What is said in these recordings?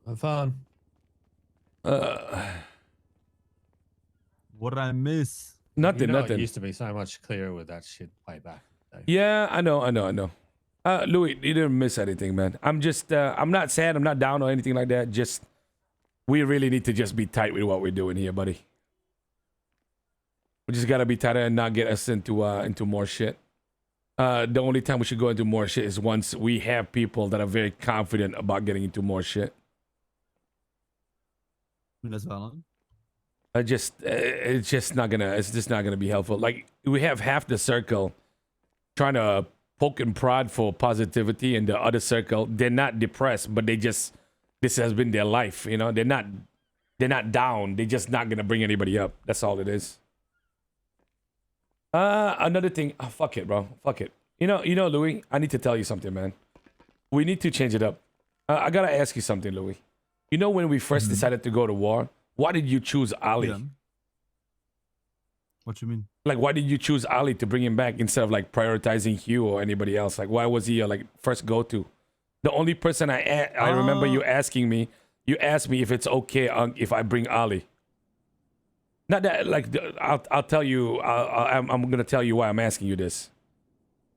Have fun. What did I miss? Nothing. It used to be so much clearer with that shit way back. Yeah, I know. Louis, you didn't miss anything, man. I'm just, I'm not sad. I'm not down or anything like that. Just, we really need to just be tight with what we're doing here, buddy. We just gotta be tighter and not get us into more shit. The only time we should go into more shit is once we have people that are very confident about getting into more shit. I mean, that's valid. It's just not gonna be helpful. Like, we have half the circle trying to poke and prod for positivity, and the other circle, they're not depressed, but this has been their life, you know. They're not down. They're just not gonna bring anybody up. That's all it is. Another thing. Oh, fuck it, bro. Fuck it. You know, Louis, I need to tell you something, man. We need to change it up. I gotta ask you something, Louis. You know, when we first decided to go to war, why did you choose Ali? Yeah. What you mean? Like, why did you choose Ali to bring him back instead of like prioritizing Hugh or anybody else? Like, why was he your like first go-to? The only person I remember you asking me, you asked me if it's okay if I bring Ali. Not that, like, I'll tell you, I'm gonna tell you why I'm asking you this.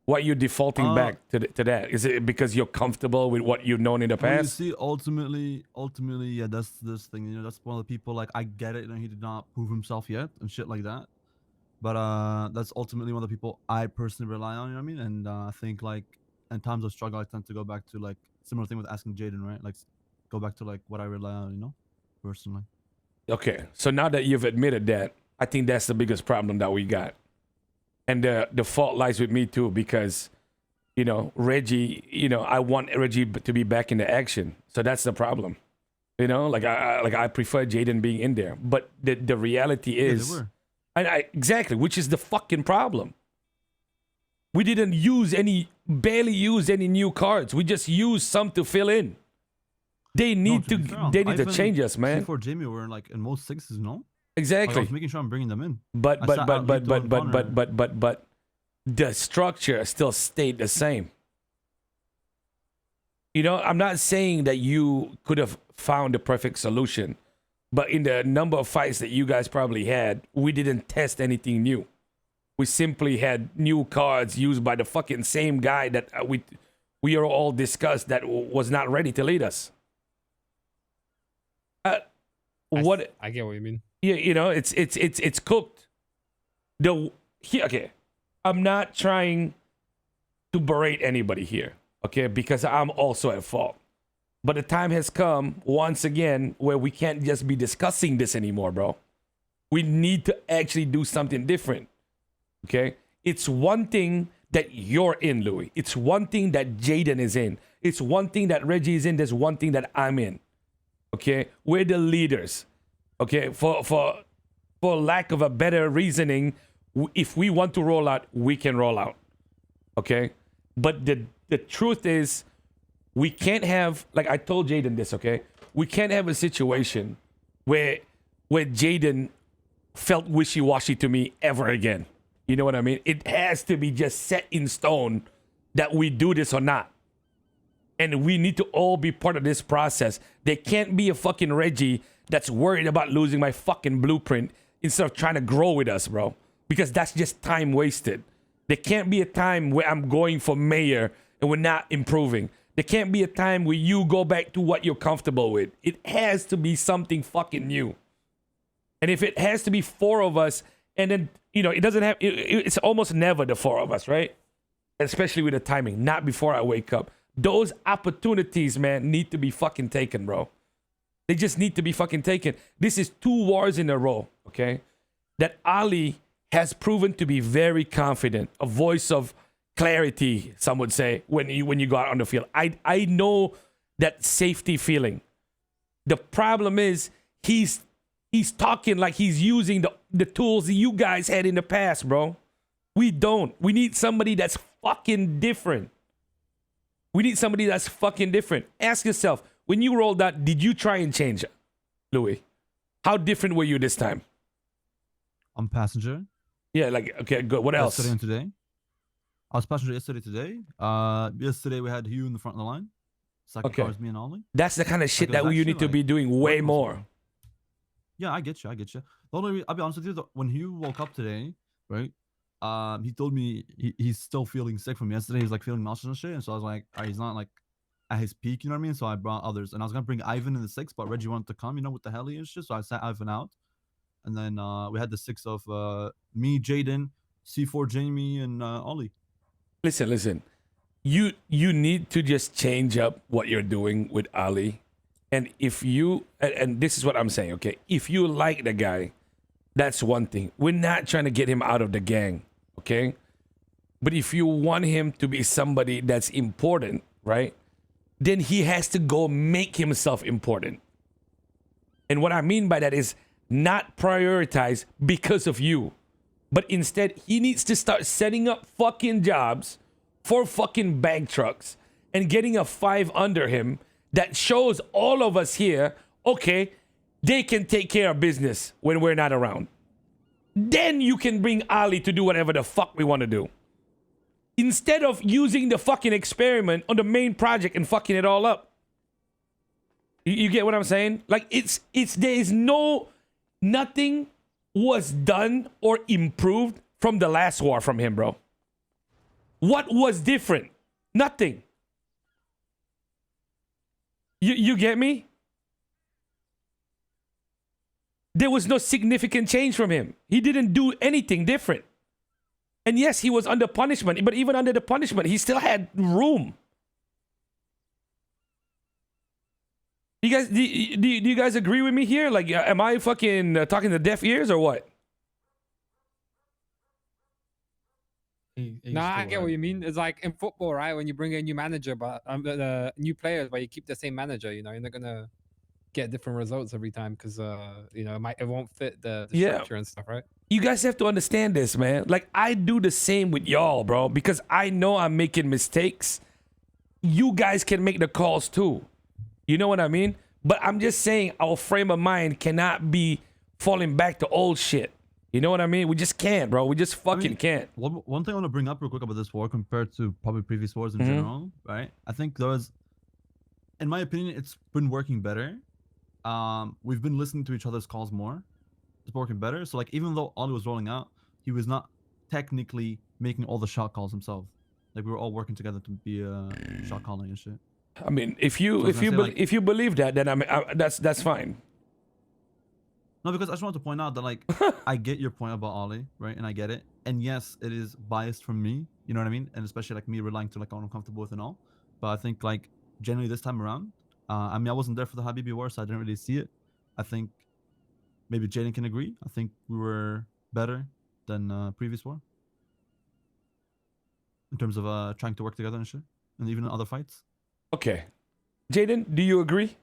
Why you defaulting back to that? Is it because you're comfortable with what you've known in the past? You see, ultimately, yeah, that's this thing. You know, that's one of the people. Like, I get it. You know, he did not prove himself yet and shit like that. But that's ultimately one of the people I personally rely on. You know what I mean? And I think, like, in times of struggle, I tend to go back to like similar thing with asking Jaden, right? Like, go back to like what I rely on. You know, personally. Okay, so now that you've admitted that, I think that's the biggest problem that we got. And the fault lies with me too, because, you know, Reggie, you know, I want Reggie to be back in the action. So that's the problem. You know, like I prefer Jaden being in there. But the reality is, exactly, which is the fucking problem. We didn't barely use any new cards. We just used some to fill in. They need to change us, man. Before Jamie, we're like in most sixes, no? Exactly. Like, I was making sure I'm bringing them in. But the structure still stayed the same. You know, I'm not saying that you could have found the perfect solution, but in the number of fights that you guys probably had, we didn't test anything new. We simply had new cards used by the fucking same guy that we are all discussed that was not ready to lead us. I get what you mean. Yeah, you know, it's cooked. Okay, I'm not trying to berate anybody here, okay, because I'm also at fault. But the time has come once again where we can't just be discussing this anymore, bro. We need to actually do something different. Okay, it's one thing that you're in, Louis. It's one thing that Jaden is in. It's one thing that Reggie is in. There's one thing that I'm in. Okay, we're the leaders. Okay, for lack of a better reasoning, if we want to roll out, we can roll out. Okay, but the truth is, we can't have, like I told Jaden this. Okay, we can't have a situation where Jaden felt wishy-washy to me ever again. You know what I mean? It has to be just set in stone that we do this or not. And we need to all be part of this process. There can't be a fucking Reggie that's worried about losing my fucking blueprint instead of trying to grow with us, bro. Because that's just time wasted. There can't be a time where I'm going for mayor and we're not improving. There can't be a time where you go back to what you're comfortable with. It has to be something fucking new. And if it has to be four of us, and then, you know, it doesn't have, it's almost never the four of us, right? Especially with the timing, not before I wake up. Those opportunities, man, need to be fucking taken, bro. They just need to be fucking taken. This is 2 wars in a row, okay? That Ali has proven to be very confident, a voice of clarity, some would say, when you go out on the field. I know that safety feeling. The problem is he's talking like he's using the tools that you guys had in the past, bro. We don't. We need somebody that's fucking different. We need somebody that's fucking different. Ask yourself, when you rolled out, did you try and change it, Louis? How different were you this time? I'm passenger. Yeah, like, okay, good. What else? Yesterday and today. I was passenger yesterday, today. Yesterday we had Hugh in the front of the line. Second Okay. car is me and Ollie. That's the kind of shit Like, it that was you actually, need to like, be doing way way more more. fun. Yeah, I get you. The only I'll be honest with you, when he woke up today, right? He told me he's still feeling sick from yesterday. He's like feeling nauseous and shit. And so I was like, all right, he's not like at his peak, you know what I mean? So I brought others, and I was gonna bring Ivan in the 6, but Reggie wanted to come, you know, with the heli and shit. So I sat Ivan out, and then we had the 6 of me, Jaden, C4, Jamie, and Ollie. Listen. You need to just change up what you're doing with Ali. And if you and this is what I'm saying, okay? If you like the guy, that's one thing. We're not trying to get him out of the gang, okay? But if you want him to be somebody that's important, right? Then he has to go make himself important. And what I mean by that is not prioritize because of you, but instead he needs to start setting up fucking jobs for fucking bank trucks and getting a 5 under him that shows all of us here, okay, they can take care of business when we're not around. Then you can bring Ali to do whatever the fuck we want to do. Instead of using the fucking experiment on the main project and fucking it all up. You get what I'm saying? Like there is nothing was done or improved from the last war from him, bro. What was different? Nothing. You get me? There was no significant change from him. He didn't do anything different. And yes, he was under punishment, but even under the punishment, he still had room. You guys, do you guys agree with me here? Like, am I fucking talking to deaf ears or what? Nah, I get what you mean. It's like in football, right? When you bring a new manager, but the new players, but you keep the same manager, you know, you're not gonna get different results every time because you know, it won't fit the structure and stuff, right? You guys have to understand this, man. Like, I do the same with y'all, bro, because I know I'm making mistakes. You guys can make the calls too. You know what I mean? But I'm just saying our frame of mind cannot be falling back to old shit. You know what I mean? We just can't, bro. We just fucking can't. One thing I want to bring up real quick about this war compared to probably previous wars in general, right? I think there was, in my opinion, it's been working better. We've been listening to each other's calls more. It's working better. So like, even though Ollie was rolling out, he was not technically making all the shot calls himself. Like, we were all working together to be shot calling and shit. I mean, if you believe that, then that's fine. No, because I just want to point out that, like, I get your point about Ollie, right? And I get it. And yes, it is biased from me. You know what I mean? And especially like me relying to like what I'm comfortable with and all. But I think like generally this time around, I mean, I wasn't there for the Habibi war, so I didn't really see it. I think maybe Jaden can agree. I think we were better than previous war in terms of trying to work together and shit, and even in other fights. Okay, Jaden, do you agree?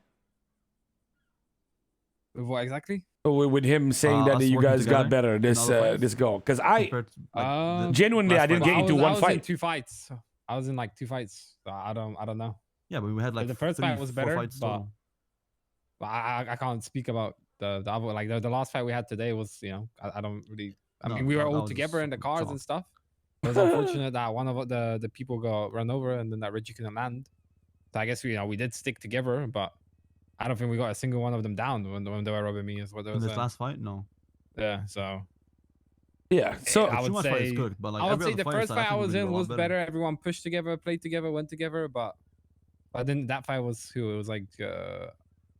With what exactly? With him saying that us you working guys got together better in this other fights? this go? Because I Compared to, like, the genuinely, last I didn't fight. get into I one was in fight. 2 fights. I was in like 2 fights. So I don't know. Yeah, but we had like The first fight was 4 better, fights but total. I can't speak about the other. Like the last fight we had today was, you know, I don't really. I No, mean, we were that all was together in the cars chalk. and stuff. It was unfortunate that one of the people got run over and then that Reggie couldn't land. So I guess we did stick together, but I don't think we got a single one of them down when they were robbing me. Is what they In were this saying. last fight, no. Yeah, so Yeah, so I Too would much fight is say good, but like I would every say other the fight first side, I fight I think we was did a in lot was better. Everyone pushed together, played together, went together. But then that fight was who? It was like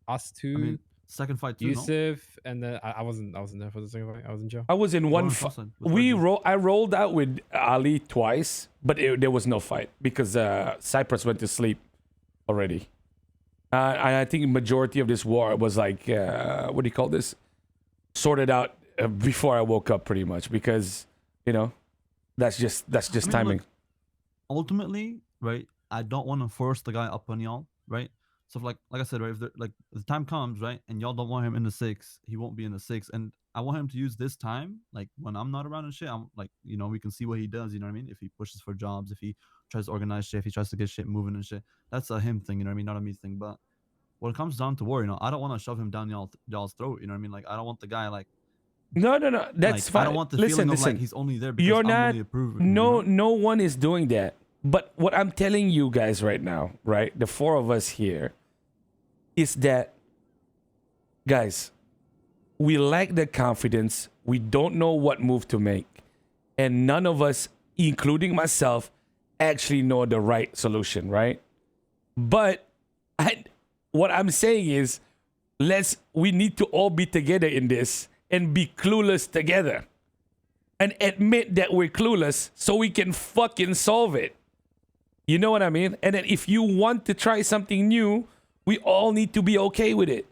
us two, I mean, second fight too, no? Yusuf, and then I wasn't there for the second fight. I was in jail. I was in one Roman fight. Fossen with Reggie. I rolled out with Ali twice, but there was no fight because Cyprus went to sleep already. And I think majority of this war was like what do you call this? Sorted out before I woke up, pretty much, because you know that's just I mean, timing. look, ultimately, right? I don't want to force the guy up on y'all, right? So if like I said, right, if the time comes, right, and y'all don't want him in the 6, he won't be in the 6, and I want him to use this time, like when I'm not around and shit. I'm like, you know, we can see what he does. You know what I mean? If he pushes for jobs, if he tries to organize shit, if he tries to get shit moving and shit, that's a him thing. You know what I mean? Not a me thing. But when it comes down to war, you know, I don't want to shove him down y'all's throat. You know what I mean? Like, I don't want the guy like. No, that's Like, fine. I don't want the listen, feeling of listen. like he's only there because You're I'm not. only approving him, you No, know? no one is doing that. But what I'm telling you guys right now, right, the four of us here, is that, guys, we lack the confidence. We don't know what move to make. And none of us, including myself, actually know the right solution, right? But what I'm saying is, we need to all be together in this and be clueless together. And admit that we're clueless so we can fucking solve it. You know what I mean? And then if you want to try something new, we all need to be okay with it.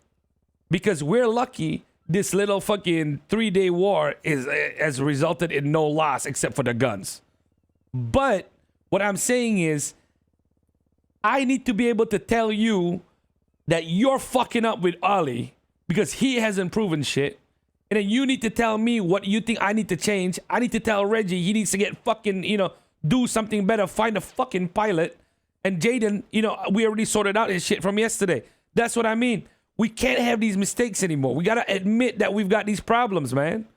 Because we're lucky this little fucking 3-day war has resulted in no loss except for the guns. But what I'm saying is, I need to be able to tell you that you're fucking up with Ollie because he hasn't proven shit. And then you need to tell me what you think I need to change. I need to tell Reggie he needs to get fucking, do something better. Find a fucking pilot. And Jaden, we already sorted out his shit from yesterday. That's what I mean. We can't have these mistakes anymore. We gotta admit that we've got these problems, man.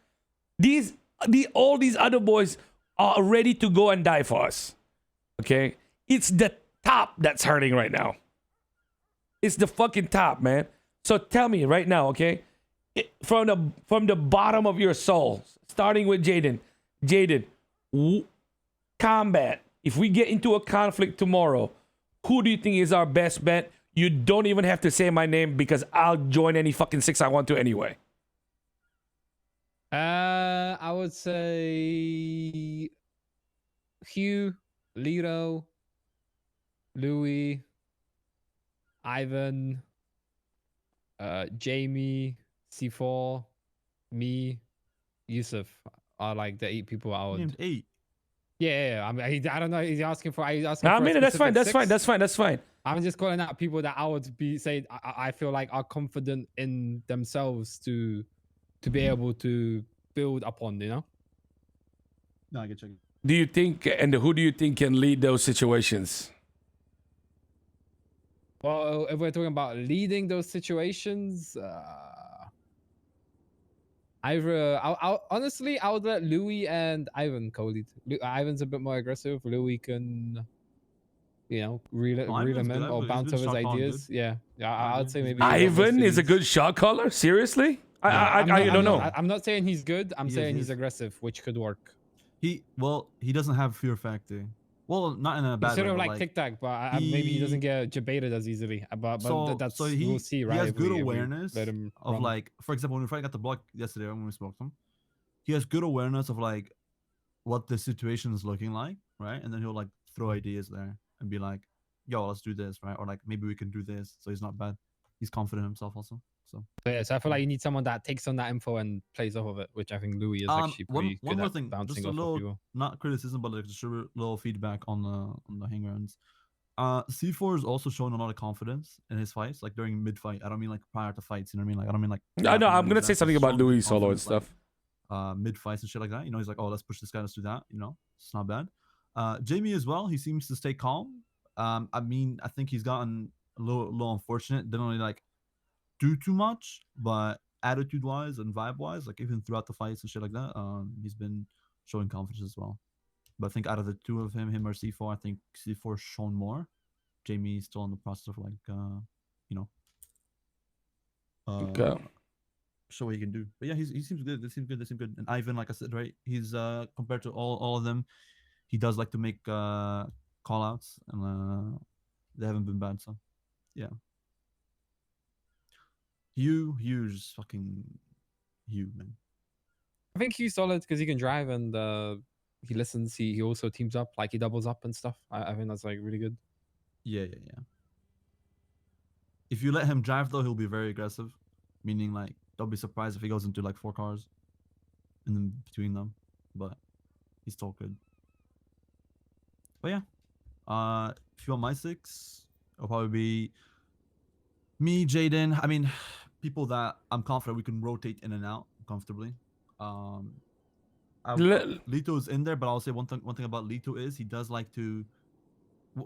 All these other boys are ready to go and die for us. Okay? It's the top that's hurting right now. It's the fucking top, man. So tell me right now, okay? From the bottom of your soul, starting with Jaden, combat. If we get into a conflict tomorrow, who do you think is our best bet? You don't even have to say my name because I'll join any fucking 6 I want to anyway. I would say Hugh, Lito, Louis, Ivan, Jamie, C4, me, Yusuf are like the 8 people I would. Named 8. Yeah. I mean, I don't know. He's asking for. That's fine. That's fine. I'm just calling out people that I would I feel like are confident in themselves to be able to build upon. No, I get you. Do you think, and who do you think can lead those situations? Well, if we're talking about leading those situations, honestly, I would let Louis and Ivan co-lead. Ivan's a bit more aggressive. Louis can, reel him in or bounce off his ideas. Yeah, I would say maybe Ivan is a good shot caller. Seriously, I don't know. I'm not saying he's good. I'm saying he's aggressive, which could work. He doesn't have fear factor. Well, not in a bad way. Sort of like Tic Tac, but maybe he doesn't get debated as easily. But that's we'll see, right? He has good awareness of like, for example, when we finally got the block yesterday when we smoked him, he has good awareness of like what the situation is looking like, right? And then he'll like throw ideas there and be like, "Yo, let's do this," right? Or like maybe we can do this. So he's not bad. He's confident in himself also. So I feel like you need someone that takes on that info and plays off of it, which I think Louis is actually pretty one good more at thing, bouncing just a off little, of people. not criticism, but like just a little feedback on the hang runs. C4 is also showing a lot of confidence in his fights, like during mid fight. I don't mean like prior to fights, you know what I mean? Like I don't mean like. I know. I'm gonna say something about Louis solo and stuff. Like, mid fights and shit like that. He's like, oh, let's push this guy, let's do that. It's not bad. Jamie as well. He seems to stay calm. I mean, I think he's gotten a little unfortunate. Didn't really like do too much, but attitude wise and vibe wise, like even throughout the fights and shit like that, he's been showing confidence as well. But I think out of the two of him or C4, I think C4's shown more. Jamie's still in the process of like show what he can do. But yeah, he seems good. They seem good. And Ivan, like I said, right, he's compared to all of them, he does like to make call outs, and they haven't been bad. So yeah. Hugh's fucking Hugh, man. I think Hugh's solid because he can drive and he listens. He also teams up, like he doubles up and stuff. I think that's like really good. Yeah. If you let him drive though, he'll be very aggressive. Meaning like, don't be surprised if he goes into like 4 cars and then between them. But he's still good. But yeah. If you want my 6, it'll probably be me, Jaden. I mean, people that I'm confident we can rotate in and out comfortably. Lito's in there, but I'll say one thing about Lito is he does like to.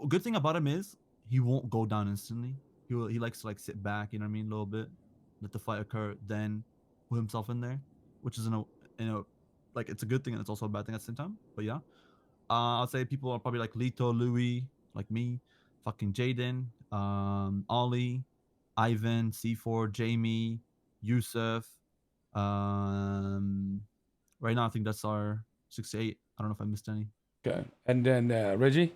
Good thing about him is he won't go down instantly. He likes to like sit back, you know what I mean, a little bit, let the fight occur, then put himself in there, which is in a like it's a good thing and it's also a bad thing at the same time. But yeah, I'll say people are probably like Lito, Louis, like me, fucking Jaden, Ollie, Ivan, C4, Jamie, Yusuf. Right now I think that's our 68. I don't know if I missed any. Okay. And then Reggie?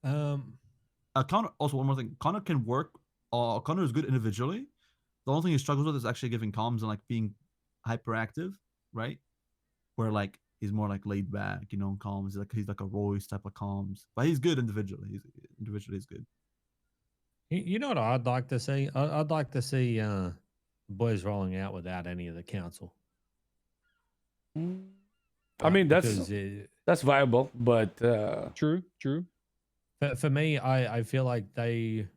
Connor, also one more thing. Connor can work. Connor is good individually. The only thing he struggles with is actually giving comms and like being hyperactive, right? Where like he's more like laid back, you know, comms. He's like a Royce type of comms, but he's good individually. He's good. You know what I'd like to see? I'd like to see boys rolling out without any of the council. I mean, Because, that's viable, but True. for me, I feel like they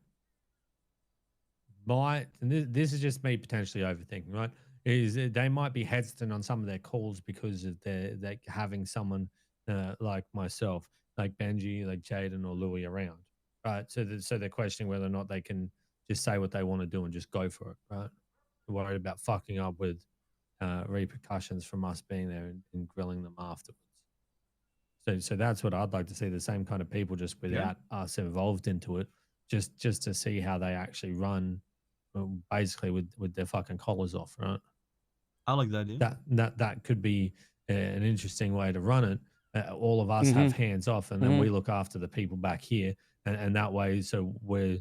might, and this is just me potentially overthinking, right? Is they might be hesitant on some of their calls because of they having someone like myself, like Benji, like Jaden or Louis around, right? So they're questioning whether or not they can just say what they want to do and just go for it, right? They're worried about fucking up with repercussions from us being there and grilling them afterwards. So that's what I'd like to see, the same kind of people just without us involved into it, just to see how they actually run, basically with their fucking collars off, right? I like that idea. That could be an interesting way to run it. All of us have hands off, and then we look after the people back here, and that way, so we're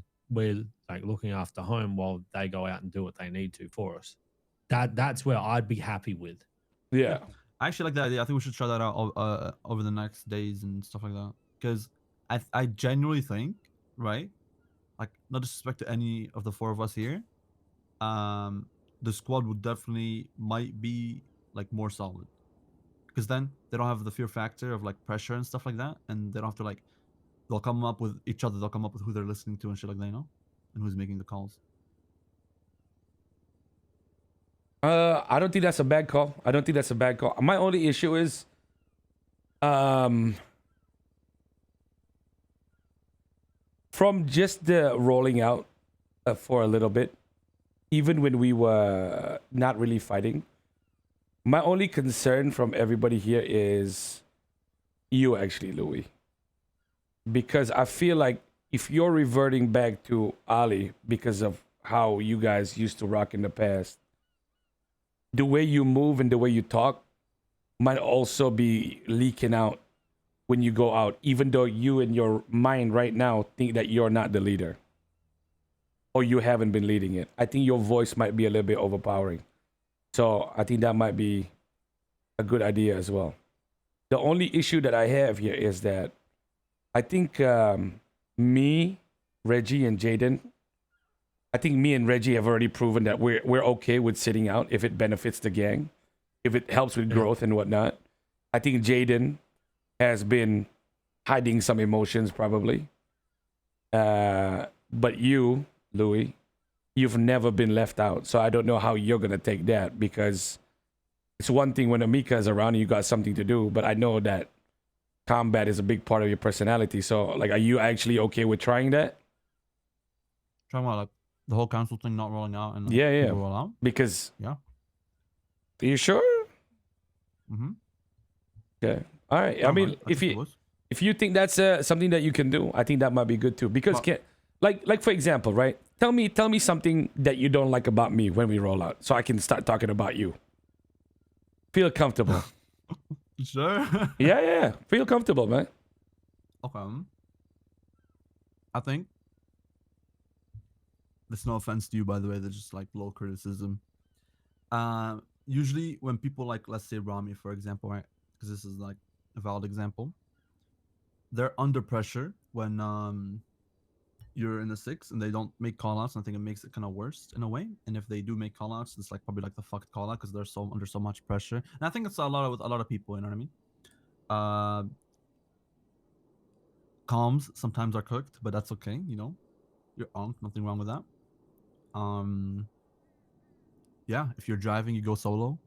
like looking after home while they go out and do what they need to for us. That's where I'd be happy with. yeah. I actually like that idea. I think we should try that out over the next days and stuff like that. Because I genuinely think, right, like no disrespect to any of the four of us here, the squad would definitely might be like more solid. Because then they don't have the fear factor of like pressure and stuff like that, and they don't have to like they'll come up with each other. They'll come up with who they're listening to and shit like that, you know, and who's making the calls. I don't think that's a bad call. My only issue is, from just the rolling out for a little bit, even when we were not really fighting, my only concern from everybody here is you actually, Louis. Because I feel like if you're reverting back to Ali because of how you guys used to rock in the past, the way you move and the way you talk might also be leaking out when you go out, even though you in your mind right now think that you're not the leader or you haven't been leading it. I think your voice might be a little bit overpowering. So I think that might be a good idea as well. The only issue that I have here is that I think me, Reggie, and Jaden, I think me and Reggie have already proven that we're okay with sitting out if it benefits the gang, if it helps with growth and whatnot. I think Jaden has been hiding some emotions probably. But you, Louis, you've never been left out. So I don't know how you're going to take that, because it's one thing when Amika is around and you got something to do, but I know that combat is a big part of your personality. So like, are you actually okay with trying that? Trying about like the whole council thing not rolling out and Yeah. roll out. Because Yeah. Are you sure? Mm-hmm. Okay. All right. I mean, if you think that's something that you can do, I think that might be good too. Because like for example, right? Tell me something that you don't like about me when we roll out, so I can start talking about you. Feel comfortable. Sure. Yeah. Feel comfortable, man. Okay. I think there's no offense to you, by the way. There's just like low criticism. Usually when people like, let's say Rami, for example, right? Because this is like a valid example. They're under pressure when you're in a 6 and they don't make callouts. I think it makes it kind of worse in a way. And if they do make callouts, it's like probably like the fucked callout because they're so under so much pressure. And I think it's a lot with a lot of people. You know what I mean? Comms sometimes are cooked, but that's okay. You know, you're on. Nothing wrong with that. Yeah, if you're driving, you go solo,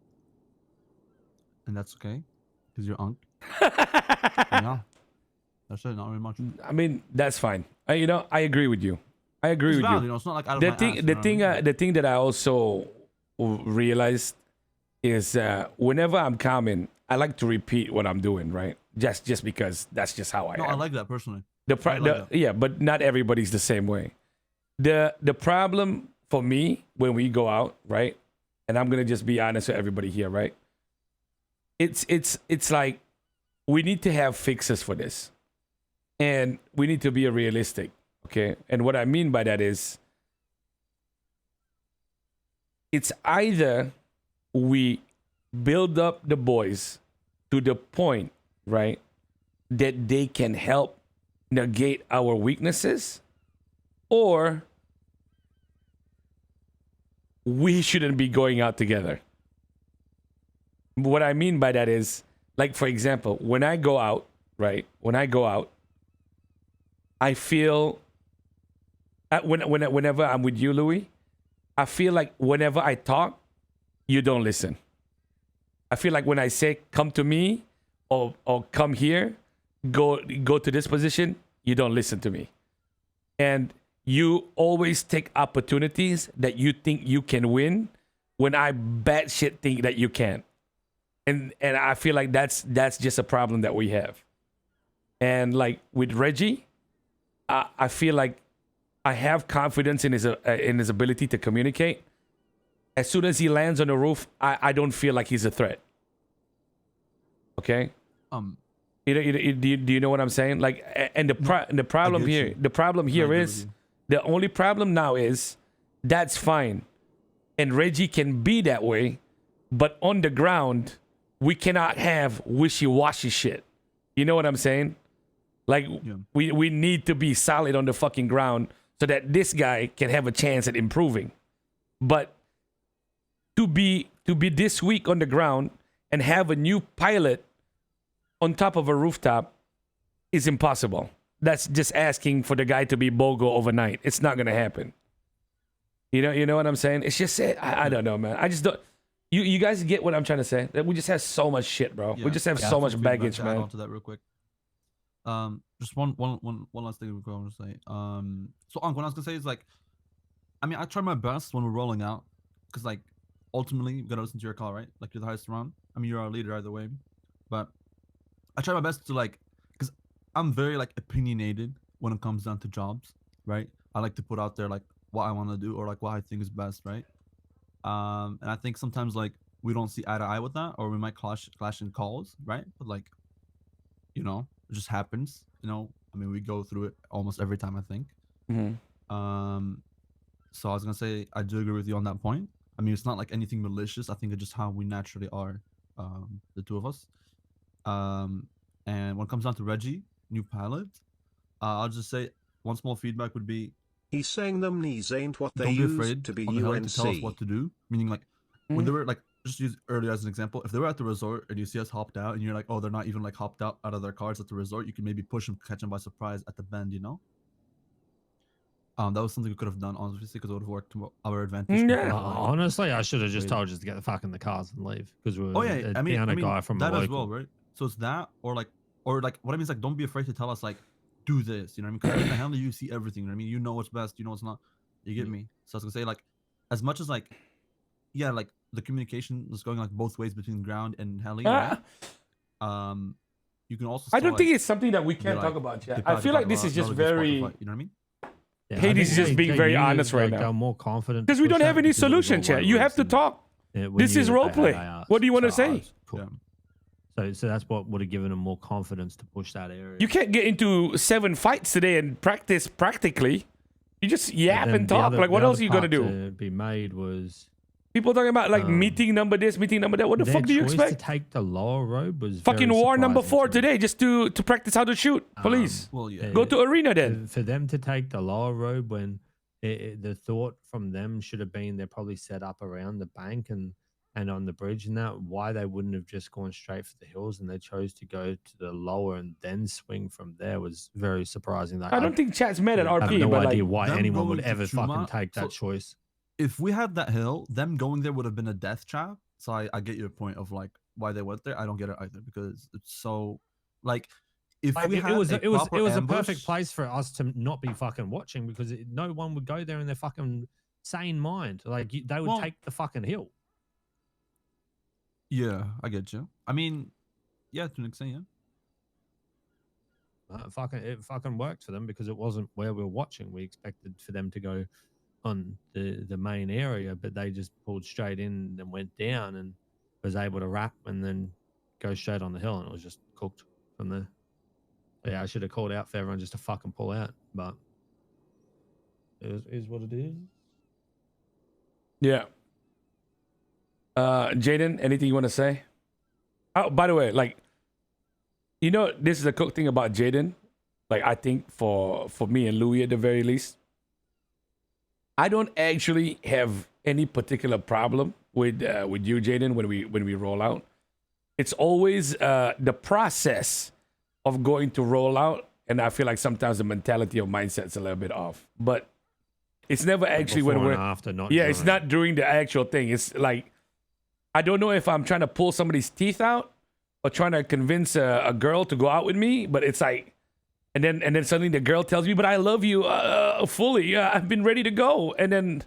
and that's okay because you're unk. Yeah, that's it. Not very much. I mean, that's fine. I agree with you. I agree It's with valid, you. you know, it's not like out of The my thing, ass, the thing that I also realized is whenever I'm calming, I like to repeat what I'm doing, right? Just because that's just how I No, am. I like that personally. Yeah, but not everybody's the same way. The problem for me when we go out, right? And I'm gonna just be honest with everybody here, right? It's like we need to have fixes for this, and we need to be realistic, okay? And what I mean by that is, it's either we build up the boys to the point, right, that they can help negate our weaknesses, or we shouldn't be going out together. What I mean by that is, like, for example, when I go out, right, I feel, whenever I'm with you, Louis, I feel like whenever I talk, you don't listen. I feel like when I say come to me or come here, go to this position, you don't listen to me. And you always take opportunities that you think you can win when I batshit think that you can't. And I feel like that's just a problem that we have. And like with Reggie, I feel like I have confidence in his ability to communicate. As soon as he lands on the roof, I don't feel like he's a threat. Okay. Do you know what I'm saying? Like, and the problem here is, the only problem now is, that's fine, and Reggie can be that way, but on the ground we cannot have wishy-washy shit. You know what I'm saying? Like, we need to be solid on the fucking ground so that this guy can have a chance at improving. But to be this weak on the ground and have a new pilot on top of a rooftop is impossible. That's just asking for the guy to be BOGO overnight. It's not gonna happen. You know what I'm saying? It's just, I don't know, man. I just don't. You guys get what I'm trying to say? That we just have so much shit, bro. We just have so much baggage, man. Add on to that real quick. Just one last thing I want to say. So what I was gonna say is, like, I mean, I try my best when we're rolling out, because, like, ultimately you gotta listen to your call, right? Like, you're the highest around. I mean, you're our leader either way, but I try my best to, like, because I'm very, like, opinionated when it comes down to jobs, right? I like to put out there, like, what I want to do, or like what I think is best, right? And I think sometimes, like, we don't see eye to eye with that, or we might clash in calls, right? But, like, it just happens, I mean, we go through it almost every time, I think. So I was gonna say, I do agree with you on that point. I mean, it's not like anything malicious. I think it's just how we naturally are, the two of us. And when it comes down to Reggie, new pilot, I'll just say one small feedback would be, he's saying them knees ain't what they don't be used afraid to be on the heli to tell us what UNC. to do. Meaning, like, when they were, like, just use earlier as an example, if they were at the resort and you see us hopped out and you're like, oh, they're not even, like, hopped out of their cars at the resort, you can maybe push them, catch them by surprise at the bend, that was something we could have done, obviously, because it would have worked to our advantage. Yeah. Honestly, I should have just told you to get the fuck in the cars and leave, because we're I mean, a guy from that a as local. well, right? So it's that, or like what I mean is, like, don't be afraid to tell us, like, do this, you know what I mean? Because in the handler, you see everything, you know what I mean? You know what's best, you know what's not. You get me? So I was gonna say, like, as much as, like, yeah, like, the communication is going, like, both ways between ground and heli, right? You can also. I don't still, think like, it's something that we can't like, talk about, Chad. dip I out, feel dip like out, this is not just a good spot to very. fight, you know what I mean? Yeah, Hades is just being very honest right now. I'm more confident Because we don't have any solution, Chad. You have to talk. This is role play. What do you want to say? Cool. So that's what would have given him more confidence to push that area. You can't get into 7 fights today and practice practically. You just yap and talk. Like, what else are you gonna do? To be made was people talking about, like, meeting number this, meeting number that. What the fuck do you expect? To take the lower road was fucking very war number 4 surprising to me. today, just to practice how to shoot. Police. Well, yeah. Go to arena then. For them to take the lower road when the thought from them should have been they're probably set up around the bank and on the bridge and that, why they wouldn't have just gone straight for the hills and they chose to go to the lower and then swing from there was very surprising. Like, I don't think Chat's mad at RP, I have no but, idea like, why them anyone would going to ever fucking Chuma, take that choice. If we had that hill, them going there would have been a death trap. So I get your point of, like, why they went there. I don't get it either, because it's so, like, if we had it was a ambush, perfect place for us to not be fucking watching, because no one would go there in their fucking sane mind. Like, they would take the fucking hill. Yeah, I get you. I mean, yeah, to an extent, yeah. It fucking worked for them because it wasn't where we were watching. We expected for them to go on the main area, but they just pulled straight in and went down and was able to wrap and then go straight on the hill, and it was just cooked from there. So yeah, I should have called out for everyone just to fucking pull out, but it is what it is. Yeah. Jaden, anything you want to say? Oh, by the way, like, you know, this is the cool thing about Jaden. Like, I think for me and Louis at the very least, I don't actually have any particular problem with you, Jaden, when we roll out. It's always the process of going to roll out, and I feel like sometimes the mentality or mindset's a little bit off. But it's never actually when Before we're and after, not yeah, during. it's not during the actual thing. It's like I don't know if I'm trying to pull somebody's teeth out or trying to convince a girl to go out with me, but it's like, and then suddenly the girl tells me, "But I love you fully. I've been ready to go." And then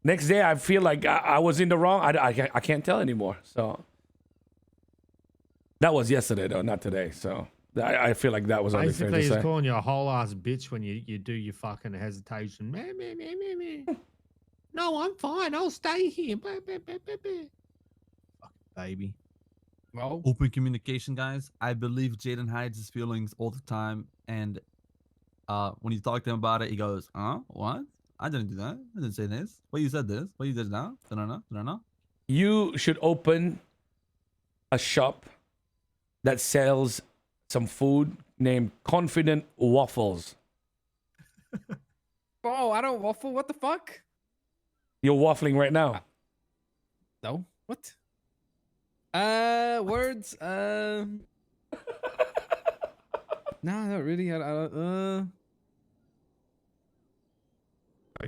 next day I feel like I was in the wrong. I can't tell anymore. So that was yesterday though, not today. So I feel like that was only fair Basically, to he's say. calling you a whole ass bitch when you do your fucking hesitation. Me. No, I'm fine. I'll stay here. Fucking baby. Well, Open communication, guys. I believe Jaden hides his feelings all the time, and when you talk to him about it, he goes, what? I didn't do that. I didn't say this. But you said this. But you did now. No. You should open a shop that sells some food named Confident Waffles. oh, I don't waffle. What the fuck? You're waffling right now. No. What? Words. No, not really. I don't.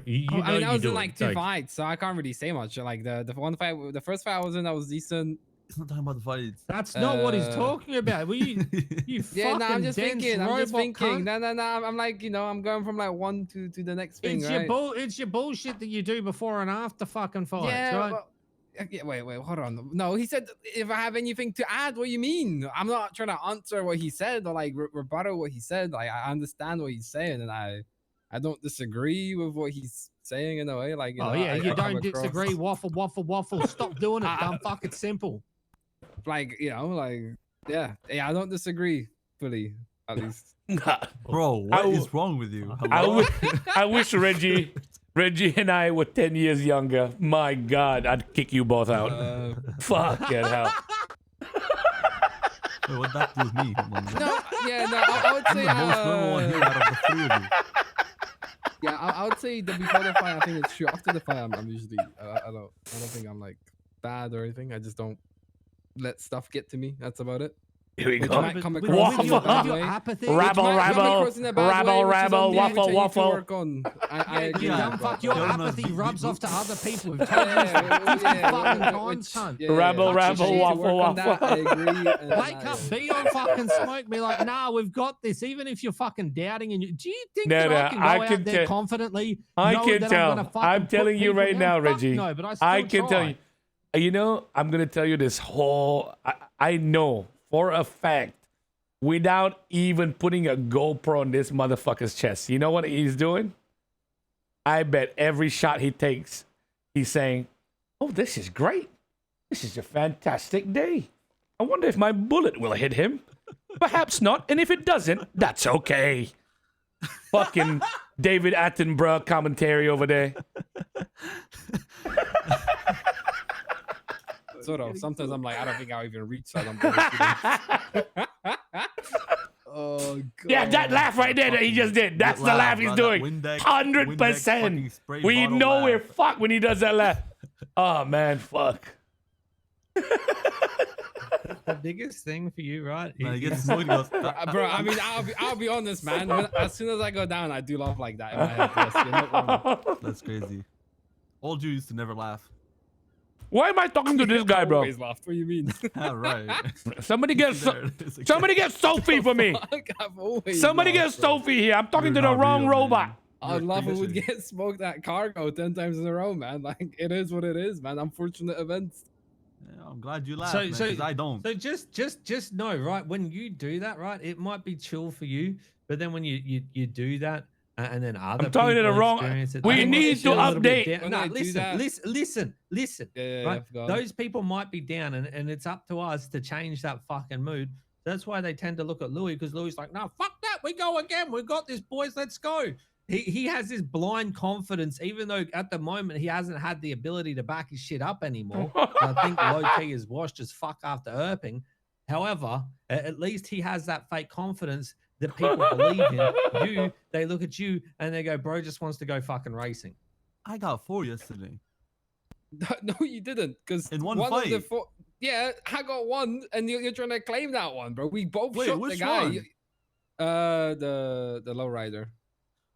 You I mean, I was in like two like, fights, so I can't really say much. Like the one fight, the first fight I was in, that was decent. He's not talking about the fights. That's not what he's talking about. Well, you Yeah, fucking no, I'm just dense thinking. I'm just robot thinking. cunt. No. I'm like, I'm going from like one to the next thing, It's right? it's your bullshit that you do before and after fucking fights, Yeah. right? Well, yeah, wait, hold on. No, he said if I have anything to add, what do you mean? I'm not trying to answer what he said or like rebuttal what he said. Like I understand what he's saying, and I don't disagree with what he's saying in a way. Like, Oh yeah, you I come don't disagree. Waffle. Stop doing it. Dumb fuck. It's simple. Like, like, yeah, I don't disagree fully, at least. Bro, what is wrong with you? Hello? I wish Reggie and I were 10 years younger. My God, I'd kick you both out. Fucking hell. Wait, what that do with me? No, I would say I'm the most normal one here out of the three of you. yeah, I would say that before the fight, I think it's true. After the fight, I'm usually I don't think I'm like bad or anything. I just don't let stuff get to me. That's about it. Here we Which go. might come With across in a your bad way. apathy, Rabble, Which might come rabble, across in a bad way, rabble, which is rabble, on me, which I waffle, need to waffle. work on. I agree. dumb with fuck. that. Your Tell them apathy that's rubs the- off to other people. We've told Yeah, you this fucking times, which- cunt. yeah, Rabble, which rabble, I need to waffle, work on that, waffle. I agree. and Wake up, be on fucking smoke, be like, nah, we've got this. Even if you're fucking doubting, and do you think No, that no, I can go I out can there tell- confidently? I know can that tell. I'm, gonna I'm fucking telling put you people right down? now, Fuck Reggie. No, but I still I can tell try. you. You know, I'm going to tell you this whole... I know for a fact, without even putting a GoPro on this motherfucker's chest, you know what he's doing? I bet every shot he takes, he's saying, "Oh, this is great. This is a fantastic day. I wonder if my bullet will hit him. Perhaps not, and if it doesn't, that's okay." Fucking David Attenborough commentary over there. Sort of. Sometimes I'm like, I don't think I'll even reach that. Oh god. Yeah, that laugh right there that he just did. That's the laugh he's doing. 100%. We know we're fucked when he does that laugh. Oh man, fuck. The biggest thing for you, right? Man, he gets smoked, he goes, Bro, I mean, I'll be honest, man. As soon as I go down, I do laugh like that in my head. Yes, you're not wrong. That's crazy. Old Jew used to never laugh. Why am I talking to this guy, bro? Always laughed. What do you mean? Right. Somebody get somebody get Sophie for me. I've always Somebody get laughed, bro. Sophie here. I'm talking You're to the not wrong real, robot. man. I'd You're love it would fiction. get smoked at cargo 10 times in a row, man. Like, it is what it is, man. Unfortunate events. Yeah, I'm glad you laughed, So- man, so- 'cause I don't. So just know, right? When you do that, right, it might be chill for you, but then when you do that, and then other talking to people the wrong- experience it, we they might need feel to a little bit update. down. When I No, do that- listen. Yeah, Right? go on. Those people might be down, and it's up to us to change that fucking mood. That's why they tend to look at Louis, because Louis like, no, fuck that, we go again. We got this, boys. Let's go. He has this blind confidence, even though at the moment he hasn't had the ability to back his shit up anymore. I think low key is washed as fuck after Erping. However, at least he has that fake confidence that people believe in. You, they look at you and they go, bro, just wants to go fucking racing. I got 4 yesterday. No, you didn't. Because In one of the fight. four. Yeah, I got one, and you're trying to claim that one, bro. We both Wait, shot the which guy. one? The lowrider.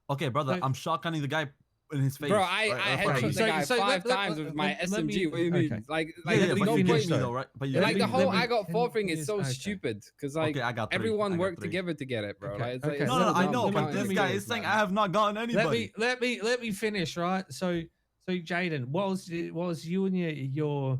Okay, brother, So- I'm shotgunning the guy in his face. Bro, I headshot the So- guy so 5 let- times let- with my let SMG. me- What do you mean? okay. Like, Yeah, yeah, there's but no you point. beat me though, right? But you Like beat the me. whole let me- I got 4 thing is yes, so okay. stupid because like Okay, I got 3. everyone I got worked 3. together to get it, bro. Okay, Like, it's okay, like, No, so no, I let know, me- but let this me- guy is saying I have not gotten anybody. Let me finish, right? So Jaden, was you and your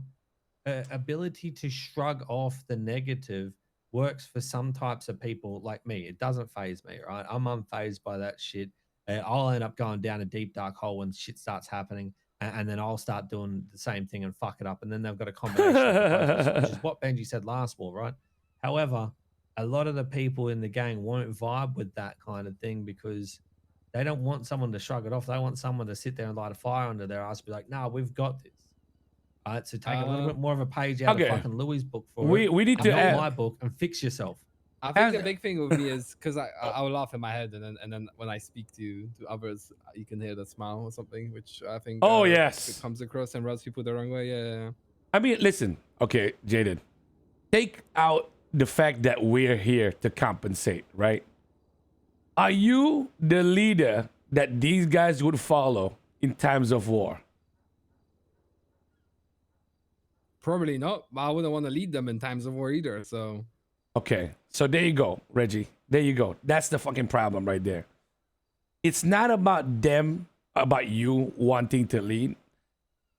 ability to shrug off the negative works for some types of people like me. It doesn't phase me, right? I'm unfazed by that shit. I'll end up going down a deep dark hole when shit starts happening, and then I'll start doing the same thing and fuck it up, and then they've got a combination of both, which is what Benji said last war, right? However, a lot of the people in the gang won't vibe with that kind of thing because they don't want someone to shrug it off. They want someone to sit there and light a fire under their ass and be like, nah, we've got this. All right, so take a little bit more of a page out okay. of fucking Louis' book for We need and to not add. my book, and fix yourself. I think the As- big thing with me is because I will laugh in my head and then when I speak to others, you can hear the smile or something, which I think Oh, yes. it comes across and rubs people the wrong way. Yeah. I mean, listen, okay, Jaden, take out the fact that we're here to compensate, right? Are you the leader that these guys would follow in times of war? Probably not, but I wouldn't want to lead them in times of war either. So Okay, so there you go, Reggie. There you go. That's the fucking problem right there. It's not about them, about you wanting to lead.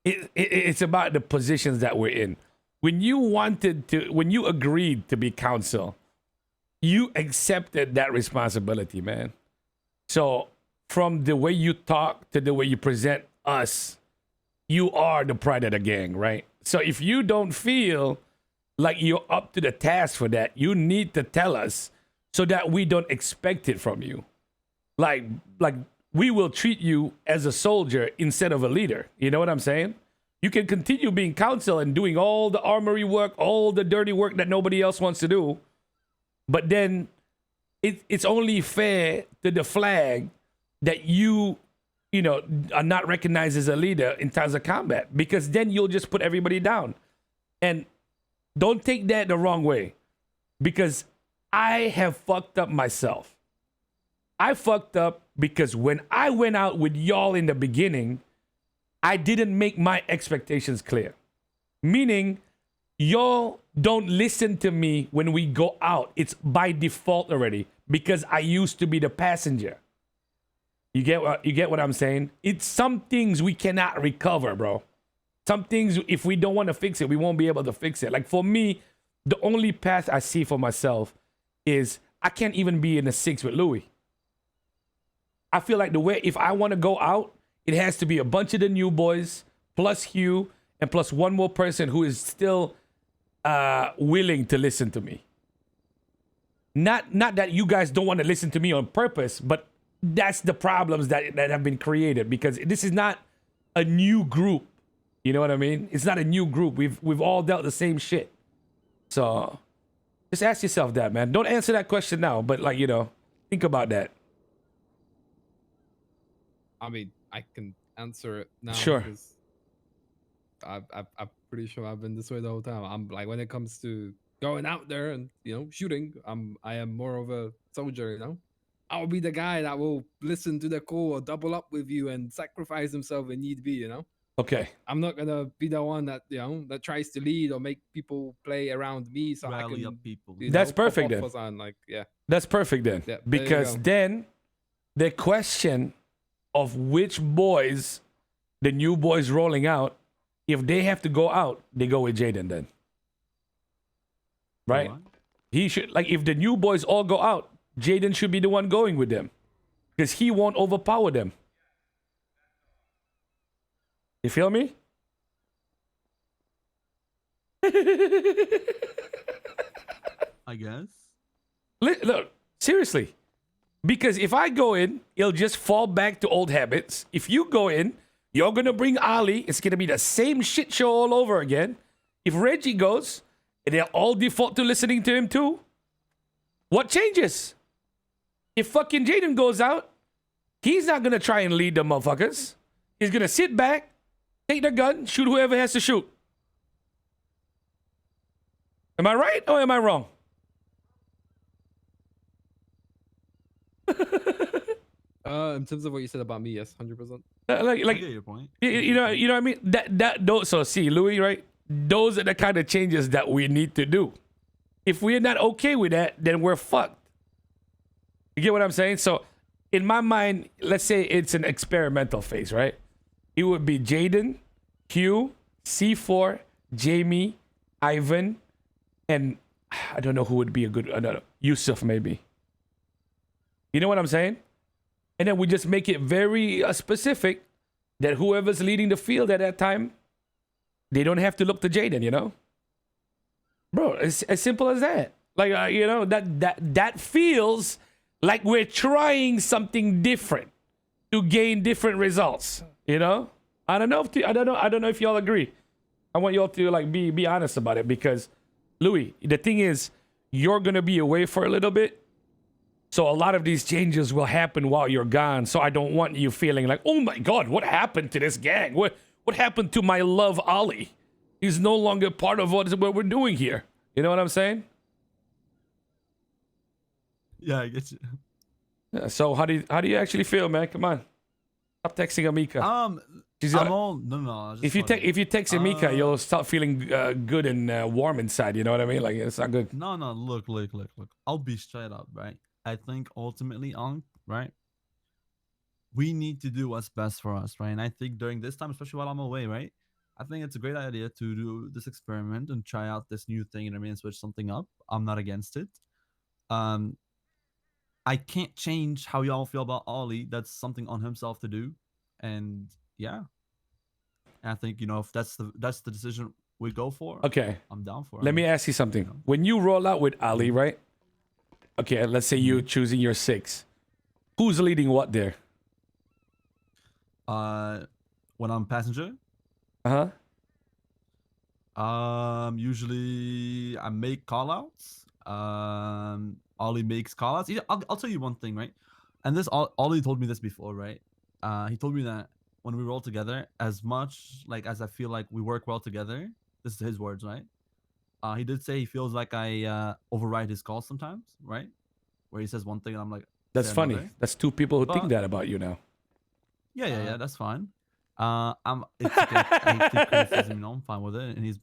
It's about the positions that we're in. When you agreed to be counsel, you accepted that responsibility, man. So from the way you talk to the way you present us, you are the pride of the gang, right? So if you don't feel like you're up to the task for that, you need to tell us so that we don't expect it from you. Like we will treat you as a soldier instead of a leader. You know what I'm saying? You can continue being counsel and doing all the armory work, all the dirty work that nobody else wants to do. But then it's only fair to the flag that you know, are not recognized as a leader in times of combat, because then you'll just put everybody down. And don't take that the wrong way, because I have fucked up myself. I fucked up because when I went out with y'all in the beginning, I didn't make my expectations clear. Meaning, y'all don't listen to me when we go out. It's by default already, because I used to be the passenger. You get what I'm saying? It's some things we cannot recover, bro. Some things, if we don't want to fix it, we won't be able to fix it. Like for me, the only path I see for myself is I can't even be in the 6 with Louis. I feel like the way, if I want to go out, it has to be a bunch of the new boys, plus Hugh, and plus one more person who is still willing to listen to me. Not that you guys don't want to listen to me on purpose, but that's the problems that have been created, because this is not a new group. You know what I mean? It's not a new group. We've all dealt the same shit. So just ask yourself that, man. Don't answer that question now, but like, you know, think about that. I mean, I can answer it now. Sure. Because I'm pretty sure I've been this way the whole time. I'm like, when it comes to going out there and, you know, shooting, I am more of a soldier, you know? I'll be the guy that will listen to the call or double up with you and sacrifice himself if need be, you know? Okay. I'm not gonna be the one that, you know, that tries to lead or make people play around me so I Rally can up people. you That's know, pop perfect off then. or something, like, yeah. That's perfect then. Yeah, there you because go. then the question of which boys, the new boys rolling out, If they have to go out, they go with Jaden then. Right? What? He should, like, if the new boys all go out, Jaden should be the one going with them. Because he won't overpower them. You feel me? I guess. Look, seriously. Because if I go in, it'll just fall back to old habits. If you go in, you're going to bring Ali. It's going to be the same shit show all over again. If Reggie goes, they'll all default to listening to him too. What changes? If fucking Jaden goes out, he's not going to try and lead the motherfuckers. He's going to sit back, take the gun, shoot whoever has to shoot. Am I right or am I wrong? In terms of what you said about me, yes, 100%. I get your point. you know what I mean? Those, so see, Louis, right? Those are the kind of changes that we need to do. If we're not okay with that, then we're fucked. You get what I'm saying? So in my mind, let's say it's an experimental phase, right? It would be Jaden, Hugh, C4, Jamie, Ivan, and I don't know who would be a good, Yusuf maybe. You know what I'm saying? And then we just make it very specific that whoever's leading the field at that time, they don't have to look to Jaden, you know? Bro, it's as simple as that. Like, you know, that feels like we're trying something different to gain different results, you know? I don't know if y'all agree. I want y'all to like be honest about it because Louis, the thing is, you're going to be away for a little bit. So a lot of these changes will happen while you're gone. So I don't want you feeling like, oh my God, what happened to this gang? What happened to my love, Ollie? He's no longer part of what we're doing here. You know what I'm saying? Yeah, I get you. Yeah, so how do you actually feel, man? Come on, stop texting Amika. She's, I'm all no. I just if you wanted- if you text Amika, you'll start feeling good and warm inside. You know what I mean? Like it's not good. No. Look. I'll be straight up, right? I think ultimately, right, we need to do what's best for us, right? And I think during this time, especially while I'm away, right, I think it's a great idea to do this experiment and try out this new thing. You know what I mean? Switch something up. I'm not against it. I can't change how y'all feel about Ollie. That's something on himself to do, and yeah, I think if that's the decision we go for. Okay, I'm down for it. let me ask you something. When you roll out with Ali, right? Okay, let's say you're choosing your 6. Who's leading what there? When I'm passenger, usually I make callouts. Ollie makes callouts. I'll tell you one thing, right? And this Ollie told me this before, right? He told me that when we roll together, as much like as I feel like we work well together, this is his words, right? He did say he feels like I override his calls sometimes, right? Where he says one thing and I'm like, That's say funny. another. That's 2 people who think But- that about you now. Yeah, that's fine. It's okay. I take criticism, I'm fine with it. And he's,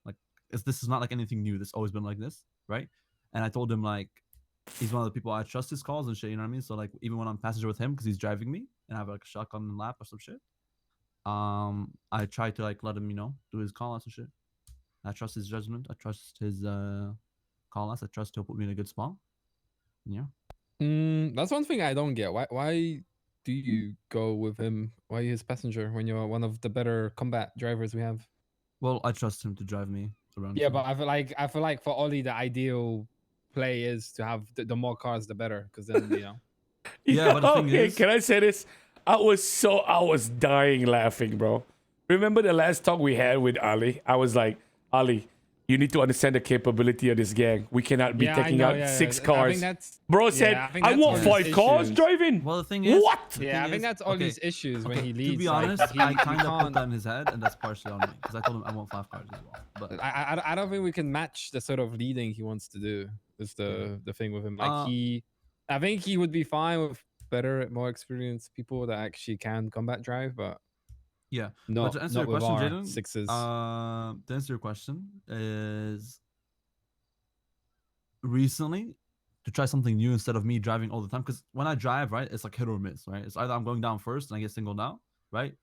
like, this is not like anything new. This always been like this, right? And I told him like, he's one of the people I trust his calls and shit. You know what I mean? So like, even when I'm passenger with him because he's driving me and I have like a shotgun in the lap or some shit, I try to like let him, do his call outs and shit. I trust his judgment. I trust his call outs. I trust he'll put me in a good spot. Yeah. That's one thing I don't get. Why do you go with him? Why are you his passenger when you're one of the better combat drivers we have? Well, I trust him to drive me around. Yeah, so- but I feel like for Ollie, the ideal play is to have the more cars, the better, because then Yeah, but the thing okay, is- can I say this? I was dying laughing, bro. Remember the last talk we had with Ali? I was like, Ali, you need to understand the capability of this gang. We cannot be Yeah, I taking know, out yeah, 6 I cars. think that's Bro yeah, said, I think I that's want one of 5 his cars issues. driving. Well, the thing is, What? the Yeah, I thing think is- that's Ollie's okay, issues when okay, he leads. To be like, honest, he I kind of put can't- that in his head, and that's partially on me because I told him I want 5 cars as well. But I don't think we can match the sort of leading he wants to do. Is the thing with him. Like I think he would be fine with better, more experienced people that actually can combat drive, but yeah, not, but to answer not your with question, our Jaden, 6s. to answer your question is recently to try something new instead of me driving all the time. Because when I drive, right, it's like hit or miss, right? It's either I'm going down first and I get singled out, right,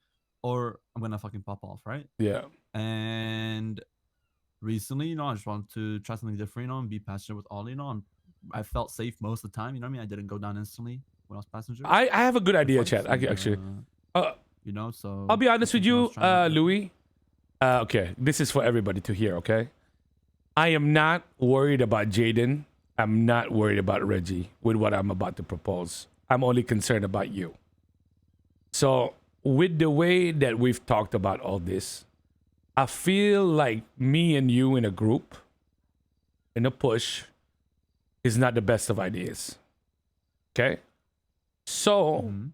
or I'm gonna fucking pop off, right? Yeah. And recently, you know, I just wanted to try something different, you know, and be passenger with Ollie, you know. I felt safe most of the time, you know what I mean? I didn't go down instantly when I was passenger. I have a good with idea, fights, Chad. I and, actually. Uh, you know, so I'll be honest that's with something I was you, trying out there. Louis. Okay, this is for everybody to hear. Okay, I am not worried about Jaden. I'm not worried about Reggie with what I'm about to propose. I'm only concerned about you. So, with the way that we've talked about all this, I feel like me and you in a group, in a push, is not the best of ideas. Okay? So, Mhm.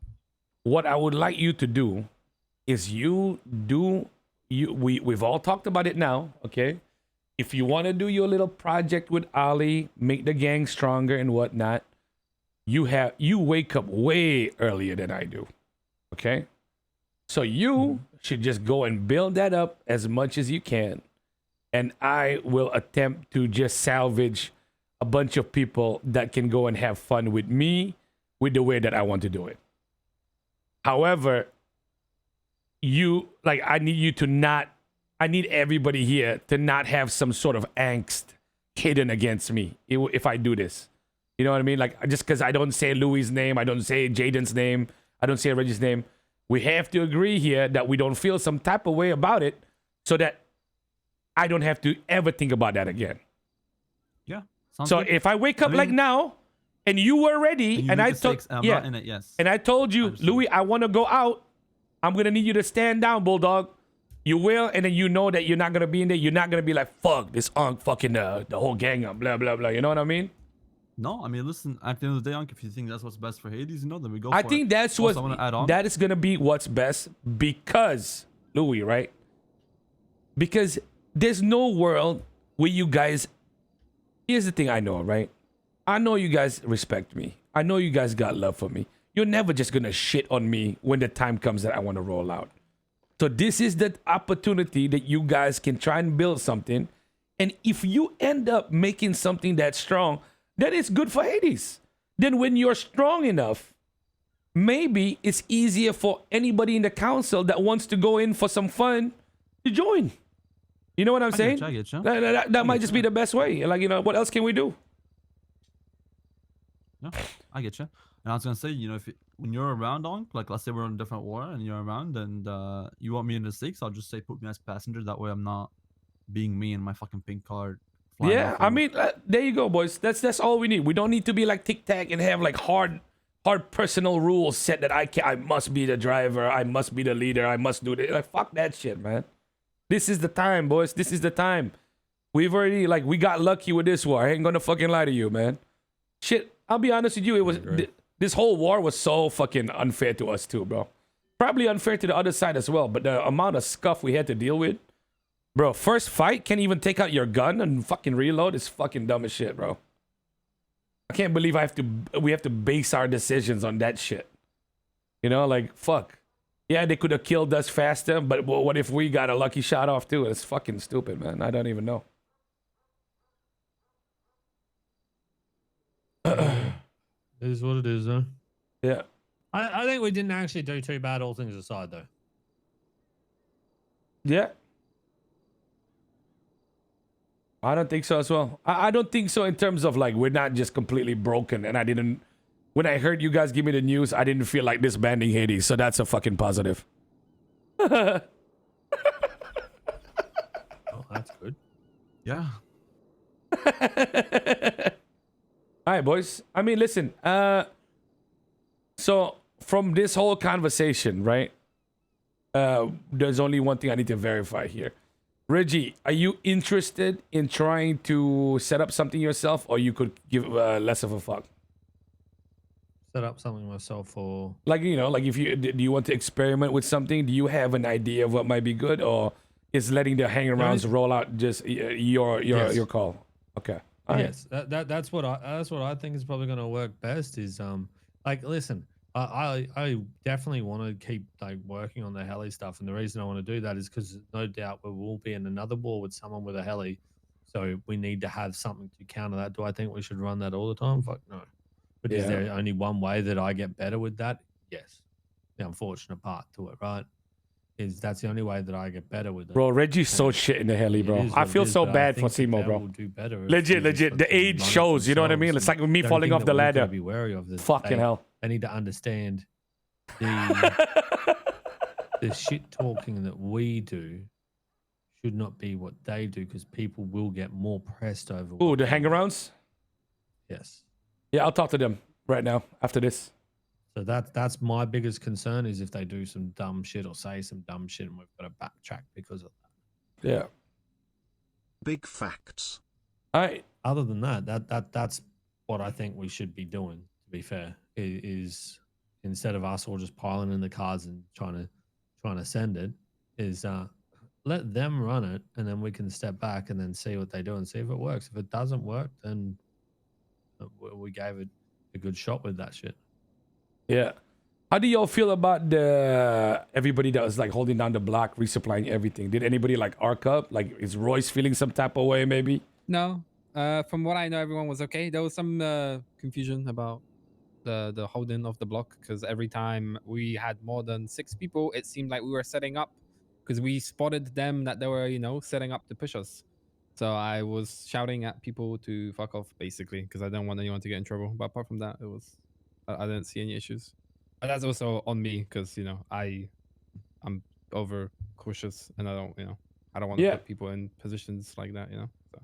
what I would like you to do is we've all talked about it now, okay? If you want to do your little project with Ali, make the gang stronger and whatnot, you wake up way earlier than I do. Okay? So you should just go and build that up as much as you can. And I will attempt to just salvage a bunch of people that can go and have fun with me with the way that I want to do it. However, I need you to not, I need everybody here to not have some sort of angst hidden against me if I do this. You know what I mean? Like, just because I don't say Louis' name, I don't say Jaden's name, I don't say Reggie's name, we have to agree here that we don't feel some type of way about it so that I don't have to ever think about that again. Yeah. Sounds So good. if I wake up I like mean- now and you were ready you and make I told, mistakes, and I'm yeah, not in it, yes. and I told you, Understood. Louis, I want to go out, I'm going to need you to stand down, Bulldog. You will, and then you know that you're not going to be in there. You're not going to be like, fuck, this fucking the whole gang up, blah, blah, blah. You know what I mean? No, I mean, listen, at the end of the day, if you think that's what's best for Hades, you know, then we go I for think it. that's Also, I want to add on. that is going to be what's best because, Louis, right? Because there's no world where you guys, here's the thing I know, right? I know you guys respect me. I know you guys got love for me. You're never just going to shit on me when the time comes that I want to roll out. So this is the opportunity that you guys can try and build something. And if you end up making something that's strong, then it's good for Hades. Then when you're strong enough, maybe it's easier for anybody in the council that wants to go in for some fun to join. You know what I'm saying? I get you. That might just be the best way. Like, you know, what else can we do? Yeah, I get you. And I was gonna say, you know, when you're around, on like, let's say we're on a different war and you're around, and you want me in the six, I'll just say put me as passenger. That way, I'm not being me in my fucking pink card. flying Yeah, off I road. mean, there you go, boys. That's all we need. We don't need to be like tic tac and have like hard personal rules set that I must be the driver, I must be the leader, I must do this. Like, fuck that shit, man. This is the time, boys. This is the time. We've already we got lucky with this war. I ain't gonna fucking lie to you, man. Shit, I'll be honest with you. It was this whole war was so fucking unfair to us too, bro. Probably unfair to the other side as well. But the amount of scuff we had to deal with, bro. First fight, can't even take out your gun and fucking reload is fucking dumb as shit, bro. I can't believe we have to base our decisions on that shit. You know, like, fuck. Yeah, they could have killed us faster, but what if we got a lucky shot off too? It's fucking stupid, man. I don't even know. It is what it is, though. Yeah. I think we didn't actually do too bad, all things aside, though. Yeah. I don't think so as well. I don't think so in terms of we're not just completely broken. And when I heard you guys give me the news, I didn't feel like disbanding Hades. So that's a fucking positive. Oh, that's good. Yeah. All right, boys. I mean, listen. So from this whole conversation, right? There's only one thing I need to verify here. Reggie, are you interested in trying to set up something yourself, or you could give less of a fuck? Set up something myself for. If do you want to experiment with something? Do you have an idea of what might be good, or is letting the hangarounds roll out just your call? Okay. All right. Yes, that's what I think is probably going to work best. Is listen, I definitely want to keep working on the heli stuff, and the reason I want to do that is because no doubt we will be in another war with someone with a heli, so we need to have something to counter that. Do I think we should run that all the time? Fuck no. But is there only one way that I get better with that? Yes. The unfortunate part to it, right? is that's the only way that I get better with it. Bro, Reggie's so And shit in the heli, it bro. is I what it feel is, so but I bad for think that Simo, they bro. will do better if Legit, they just legit. The fucking age run it shows, you know what I mean? themselves. It's like me The only falling thing off that the we've gotta ladder. Be wary of this. Fucking hell. They need to understand the the shit talking that we do should not be what they do because people will get more pressed over. Ooh, what the they do. hang-arounds? Yes. Yeah, I'll talk to them right now after this. So that's my biggest concern is if they do some dumb shit or say some dumb shit and we've got to backtrack because of that. Yeah. Big facts. All right. Other than that's what I think we should be doing, to be fair, is instead of us all just piling in the cards and trying to send it, is let them run it and then we can step back and then see what they do and see if it works. If it doesn't work, then we gave it a good shot with that shit. Yeah. How do y'all feel about the everybody that was like holding down the block, resupplying everything? Did anybody like arc up? Like, is Royce feeling some type of way maybe? No. From what I know, everyone was okay. There was some confusion about the holding of the block because every time we had more than 6 people, it seemed like we were setting up because we spotted them that they were, setting up to push us. So I was shouting at people to fuck off basically because I don't want anyone to get in trouble. But apart from that, I didn't see any issues. But that's also on me because I'm over cautious and I don't want to put people in positions like that. So.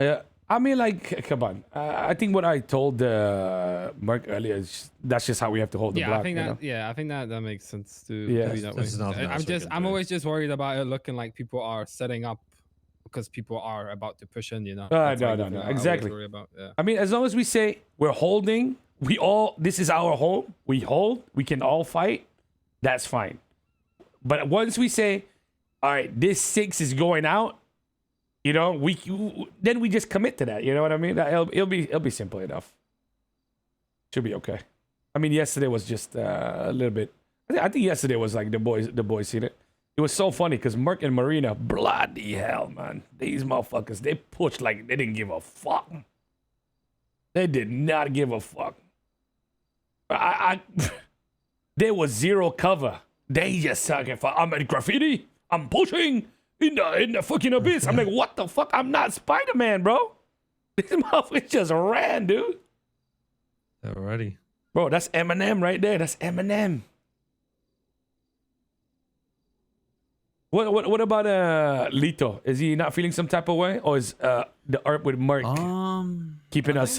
Yeah. I mean, like, come on. I think what I told Mark earlier is that's just how we have to hold the block. I think that makes sense to Yeah. be that way. There's nothing else we can I'm do. always just worried about it looking like people are setting up because people are about to push in. No, That's no, like no, the thing no, I always exactly. worry about, yeah. I mean, as long as we say we're holding, this is our home, we hold, we can all fight, that's fine. But once we say, all right, this 6 is going out, then we just commit to that. You know what I mean? It'll be simple enough. Should be okay. I mean, yesterday was just a little bit. I think yesterday was like the boys seen it. It was so funny because Merc and Marina, bloody hell, man. These motherfuckers, they pushed like they didn't give a fuck. They did not give a fuck. There was zero cover. They just sucking for I'm at graffiti. I'm pushing in the fucking abyss. I'm like, what the fuck? I'm not Spider-Man, bro. This motherfucker just ran, dude. Alrighty. Bro, that's Eminem right there. That's Eminem. What about Lito? Is he not feeling some type of way, or is the art with Mark keeping us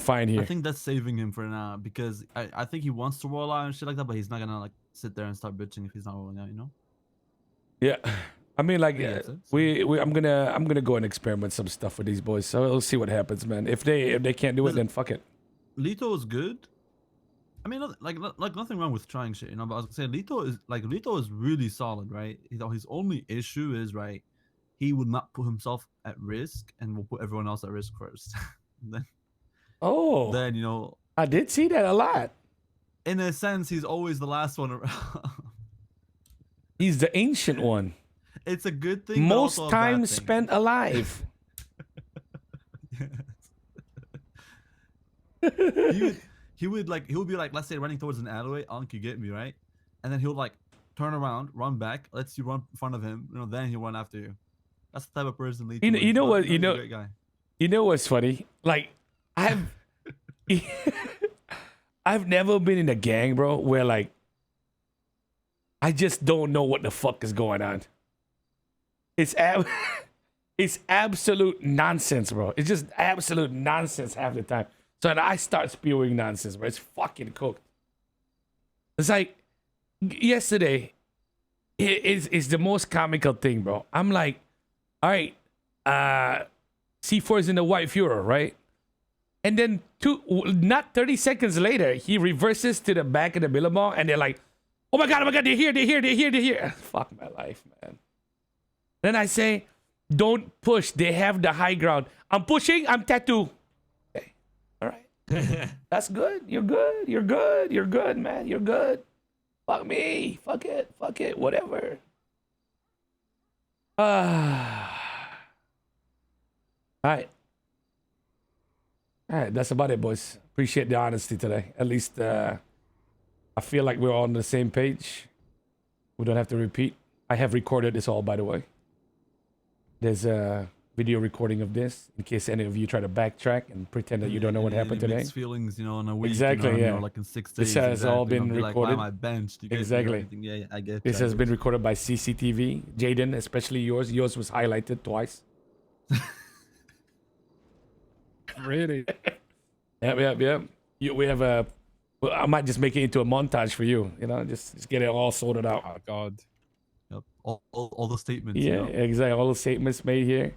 fine here? I think that's saving him for now because I think he wants to roll out and shit like that, but he's not gonna like sit there and start bitching if he's not rolling out, Yeah, I mean, like, gets it. I'm gonna go and experiment some stuff with these boys. So we'll see what happens, man. If they can't do it, then fuck it. Lito is good. I mean, like nothing wrong with trying shit, but I was gonna say Lito is really solid, right? His only issue is, right, he would not put himself at risk and will put everyone else at risk first. then I did see that a lot. in a sense, he's always the last one around. He's the ancient one. It's a good thing. Most but also a time bad thing. spent alive. He would be like, let's say running towards an alleyway, you get me, right? And then he'll like turn around, run back, lets you run in front of him, then he'll run after you. That's the type of person Lito is. You know what? He's a great guy. You know what's funny? Like, I've never been in a gang, bro, where like I just don't know what the fuck is going on. It's absolute nonsense, bro. It's just absolute nonsense half the time. So I start spewing nonsense, bro. It's fucking cooked. It's like yesterday is the most comical thing, bro. I'm like, all right, C4 is in the white Fuhrer, right? And then not 30 seconds later, he reverses to the back of the Billabong, and they're like, oh my god, they're here. Fuck my life, man. Then I say, don't push. They have the high ground. I'm pushing. I'm tattoo. Okay. All right. That's good. You're good, man. You're good. Fuck me. Fuck it. Whatever. All right. All right. That's about it, boys. Appreciate the honesty today. At least I feel like we're all on the same page. We don't have to repeat. I have recorded this all, by the way. There's a video recording of this in case any of you try to backtrack and pretend that you don't know what happened today. Mixed feelings, you know, in a week. Exactly, you know, yeah. Or like in 6 days. This has all been Be like, why recorded. am I benched? You get me, Exactly. everything. Yeah, I get. This has been recorded by CCTV. Jaden, especially yours. Yours was highlighted twice. Really? Yep. We have a. Well, I might just make it into a montage for you. You know, just get it all sorted out. Oh God. Yep. All the statements. Yeah, You know? exactly. All the statements made here.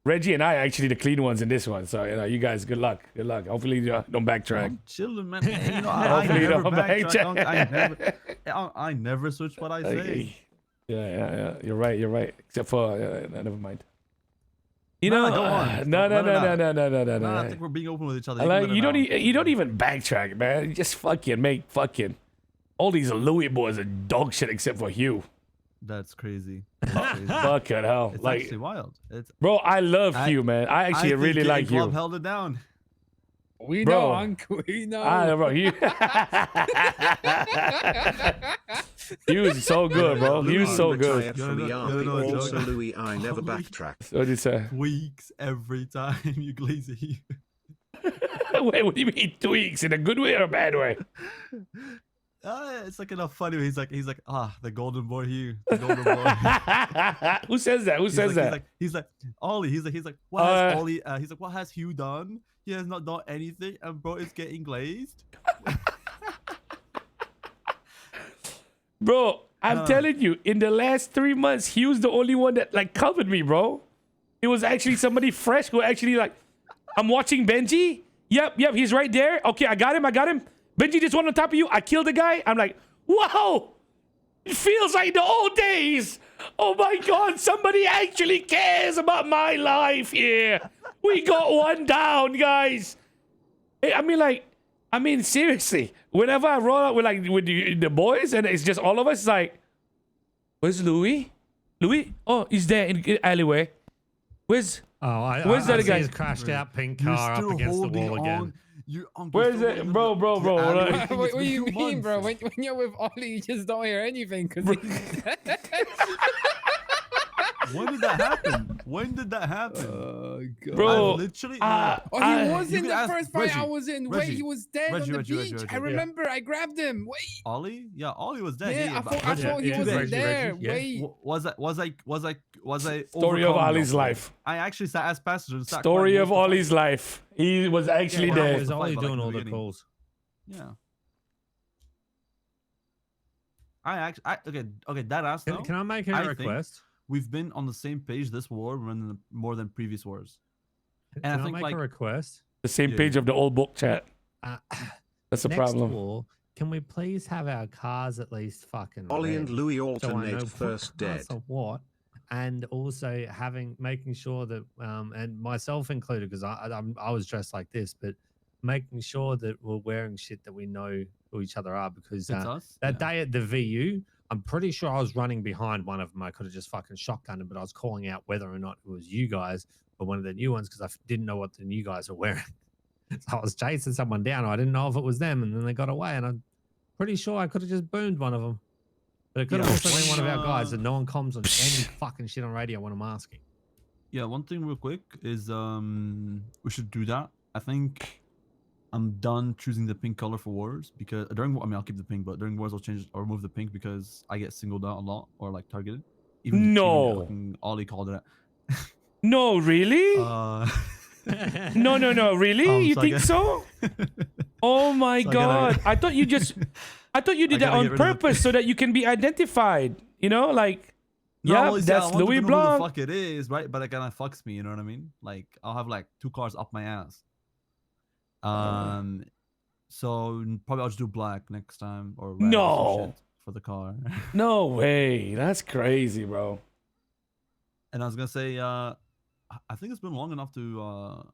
Reggie and I are actually the clean ones in this one. So, you know, you guys, good luck. Good luck. Hopefully you don't backtrack. I'm chilling, man. You know, I Hopefully you never don't backtrack. I never switch what I say. Okay. Yeah. You're right. Except for, never mind. You No, know, go on. no. No, I think we're being open with each other. Like, you don't even backtrack, man. You just make all these Louis boys are dog shit except for Hugh. That's crazy. That's crazy. Fucking hell. It's Like, actually wild. It's bro, I love Hugh, man. I actually think really Getting like Club Hugh. held it down. We Bro. know, Uncle. We know. I know, bro. He was so good, bro. He was so good. Retired from the No, army. no, no, Also, no. Louis, I never Louis. backtrack. What did you say? Tweaks every time you glaze a Hugh. Wait, what do you mean tweaks? In a good way or a bad way? It's like in a funny way. He's like, the golden boy Hugh. The golden boy. Who says that? Who says that? He's like, Ollie. He's like, what has Uh, Ollie? He's like, what has Hugh done? He has not done anything, and bro is getting glazed. Bro, I'm telling you, in the last 3 months, he was the only one that like covered me, bro. It was actually somebody fresh who actually like, I'm watching Benji. Yep, he's right there. Okay, I got him. Benji just went on top of you. I killed the guy. I'm like, wow. It feels like the old days. Oh my God, somebody actually cares about my life here. We got one down, guys. I mean, seriously. Whenever I roll out with the boys and it's just all of us, it's like, where's Louis? Oh, he's there in the alleyway. Where's Where's that that guy? His crashed out pink You're car up still against the holding wall on. again. Where's it, bro? What do you mean, bro? When you're with Ollie, you just don't hear anything because When did that happen? Oh God. Bro, I literally. I- Oh, he was you in can the ask first fight I Reggie, was in. Reggie, Wait, he was dead on the Reggie, beach. I yeah. remember. I grabbed him. Wait. Ollie? Yeah, Ollie was dead. Yeah, I but thought he yeah, wasn't Reggie, there. yeah. Wait. Was I story of overcome Ollie's though? life. I actually sat as passenger and sat Story quite of most the Ollie's life. He was actually Yeah, Why there. was the Ollie fight, but, like, doing in all the the beginning. calls? fight. Yeah. Okay, that ass though. Can I make a I think- request? We've been on the same page this war more than previous wars. Can I I think, make like- a request? The same Yeah, page yeah. of the old book chat. Uh, That's the next problem. war, can we please have our cars at least fucking Ollie and red, Louis so I alternate know first what cars dead. are what, and also making sure that and myself included because I was dressed like this, but making sure that we're wearing shit that we know who each other are because It's us. that yeah. day at the VU, I'm pretty sure I was running behind one of them. I could have just fucking shotgunned him, but I was calling out whether or not it was you guys or one of the new ones because I didn't know what the new guys were wearing. So I was chasing someone down. I didn't know if it was them, and then they got away. And I'm pretty sure I could have just boomed one of them. But it could have Yeah, also been one of our guys when, that no one comms on any fucking shit on radio when I'm asking. Yeah, one thing real quick is we should do that. I think I'm done choosing the pink color for wars because I'll keep the pink, but during wars I'll change or remove the pink because I get singled out a lot or like targeted. No. Fucking Ollie called it. No, really? No, really? You so I think guess- so? Oh my So I gotta- God. I thought you did I that gotta get on rid of the- purpose so that you can be identified. You know, like, yeah, well, see, that's I want Louis to know who the Blanc. fuck it is, right? But it kind of fucks me, you know what I mean? Like I'll have like 2 cars up my ass. So probably I'll just do black next time or red or some No. shit for the car. No way. That's crazy, bro. And I was gonna say, I think it's been long enough to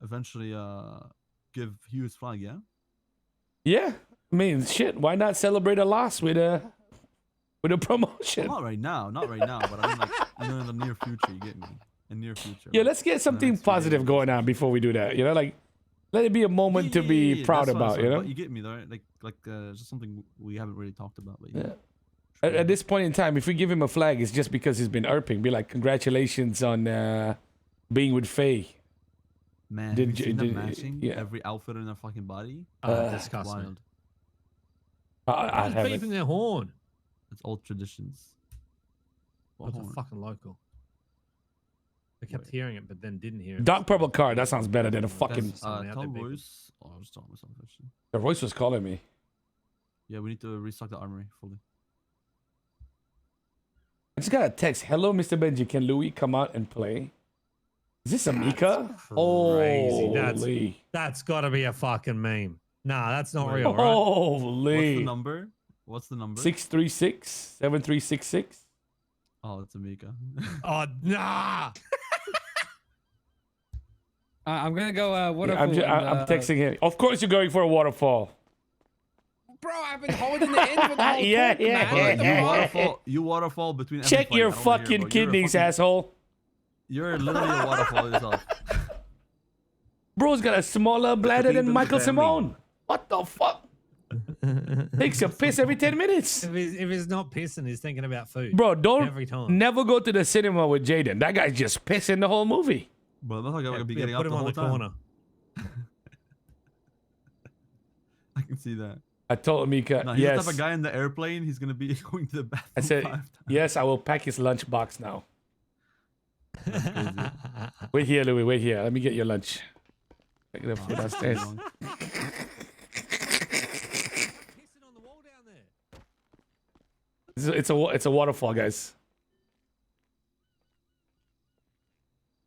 eventually give Hugh his flag, yeah? Yeah. I mean, shit. Why not celebrate a loss with a promotion? Well, not right now, but I mean like in the near future, you get me? In near future. Yeah, like, let's get in the something next few positive days. going on before we do that. You know, like, let it be a moment to be Yeah, proud that's fine, about, you know? But you get me though, right? Like just something we haven't really talked about, but yeah. Yeah. At this point in time, if we give him a flag, it's just because he's been erping. Be like, congratulations on being with Faye. Man, Did have you you- seen them did- matching yeah. every outfit in their fucking body? Disgusting. Wild. I Who's haven't. beeping their horn? It's old traditions. What What's a horn? fucking local? I kept Wait. hearing it, but then didn't hear it. Dark purple car. That sounds better than a fucking. That's- someone out Tell there beeping. Royce. Oh, I was telling myself actually. The voice was calling me. Yeah, we need to restock the armory fully. I just got a text. Hello, Mr. Benji. Can Louis come out and play? Is this Amika? Crazy. Holy. That's got to be a fucking meme. Nah, that's not Wait. real, right? What's the Holy. number? What's the number? 636-7366. Oh, it's Amika. Oh, nah. I'm gonna go Yeah, waterfall. I'm texting him. Of course, you're going for a waterfall. Bro, I've been holding it in for the whole Yeah, talk, yeah, man. But you waterfall between. every Check fight. your I don't wanna hear fucking about- you're a kidneys, fucking- asshole. You're literally a waterfall yourself. Bro's got a smaller bladder than Cleveland Michael family. Simone. What the fuck? Takes a piss every 10 minutes. If he's not pissing, he's thinking about food. Bro, don't Every time. never go to the cinema with Jaden. That guy's just pissing the whole movie. But that's like Yeah, I could be yeah, getting put up him the on whole the time. corner. I can see that. I told Amika, No, he's the yes. type of guy in the airplane. He's gonna be going to the bathroom. I said, 5 times. yes, I will pack his lunchbox now. That's crazy. Wait here, Louis. Wait here. Let me get your lunch. Take the food Oh, downstairs. wrong. Pissing on the wall down there. It's a waterfall, guys.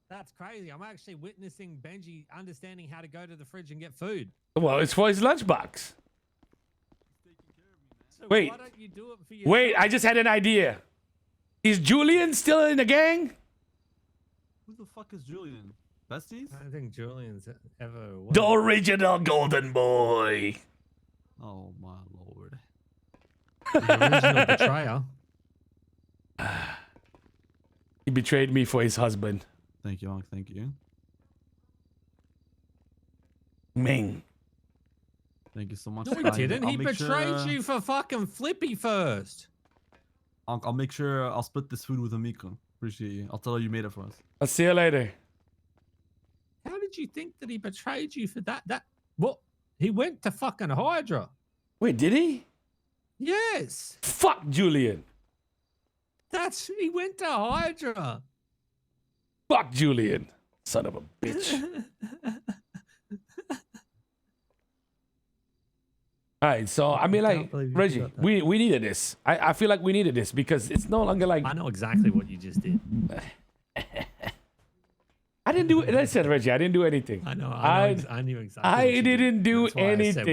That's crazy. I'm actually witnessing Benji understanding how to go to the fridge and get food. Well, it's for his lunchbox. So Wait. why don't you do it for yourself? Wait, I just had an idea. Is Julian still in the gang? Who the fuck is Julian? Besties? I don't think Julian's ever. The original golden boy. Oh my lord. The original betrayer. He betrayed me for his husband. Thank you, Unc. Thank you. Ming. Thank you so much. No, he didn't. He betrayed you for fucking Flippy first. Unc, I'll make sure I'll split this food with Amiko. Appreciate you. I'll tell her you made it for us. I'll see you later. How did you think that he betrayed you for that? What? He went to fucking Hydra. Wait, did he? Yes. Fuck Julian. He went to Hydra. Fuck Julian. Son of a bitch. All right, so I mean, can't like, believe you Reggie, forgot that. we needed this. I feel like we needed this because it's no longer like I know exactly what you just did. I didn't do it. Listen, Reggie, I didn't do anything. I know. I I knew exactly. I what you did. didn't do That's why I said anything.